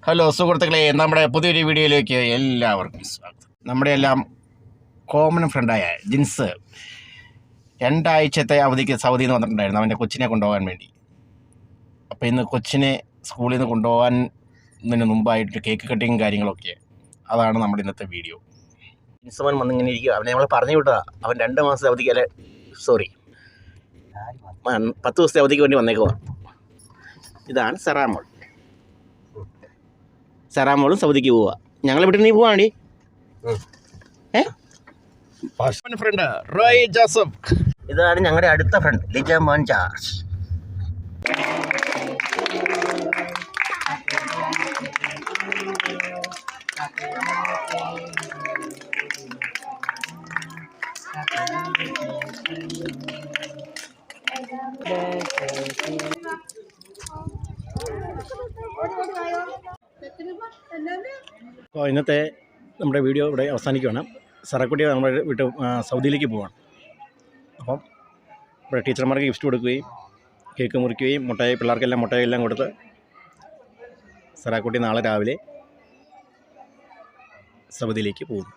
Hello സുഹൃത്തുക്കളെ, നമ്മുടെ പുതിയൊരു വീഡിയോയിലേക്ക് എല്ലാവർക്കും സ്വാഗതം. നമ്മുടെ എല്ലാം കോമൺ ഫ്രണ്ടായ ജിൻസ് 2 ആഴ്ചത്തെ അവധിക്ക് സൗദിയിൽ നിന്ന് വന്നിട്ടുണ്ടായിരുന്നു അവൻ്റെ കൊച്ചിനെ കൊണ്ടുപോകാൻ വേണ്ടി. അപ്പോൾ ഇന്ന് കൊച്ചിനെ സ്കൂളിൽ നിന്ന് കൊണ്ടുപോകാനതിന് മുമ്പായിട്ട് കേക്ക് കട്ടിങ് കാര്യങ്ങളൊക്കെ, അതാണ് നമ്മുടെ ഇന്നത്തെ വീഡിയോ. ജിൻസവൻ വന്നിങ്ങനെ ഇരിക്കുക. അവനെ നമ്മൾ പറഞ്ഞു വിട്ടതാ. അവൻ 2 മാസത്തെ അവധിക്ക് 10 ദിവസത്തെ അവധിക്ക് വേണ്ടി വന്നേക്കുക. ഇതാണ് സെറാമോളും സൗദിക്ക് പോവുക. ഞങ്ങളെ വിട്ടിട്ട് നീ പോവാണ്ടി. Front Roy Joseph. ഇതാണ് ഞങ്ങളുടെ അടുത്ത ഫ്രണ്ട് ലിജ മോൻ ജോർജ്. അപ്പോൾ ഇന്നത്തെ നമ്മുടെ വീഡിയോ ഇവിടെ അവസാനിക്കുകയാണ്. സറക്കുട്ടിയെ നമ്മുടെ വീട്ടിൽ സൗദിയിലേക്ക് പോവാണ്. അപ്പം ഇവിടെ ടീച്ചർമാർക്ക് ഗിഫ്റ്റ് കൊടുക്കുകയും കേക്ക് മുറിക്കുകയും പിള്ളേർക്കെല്ലാം മുട്ടയെല്ലാം കൊടുത്ത് സറാക്കുട്ടി നാളെ രാവിലെ സൗദിയിലേക്ക് പോകുന്നു.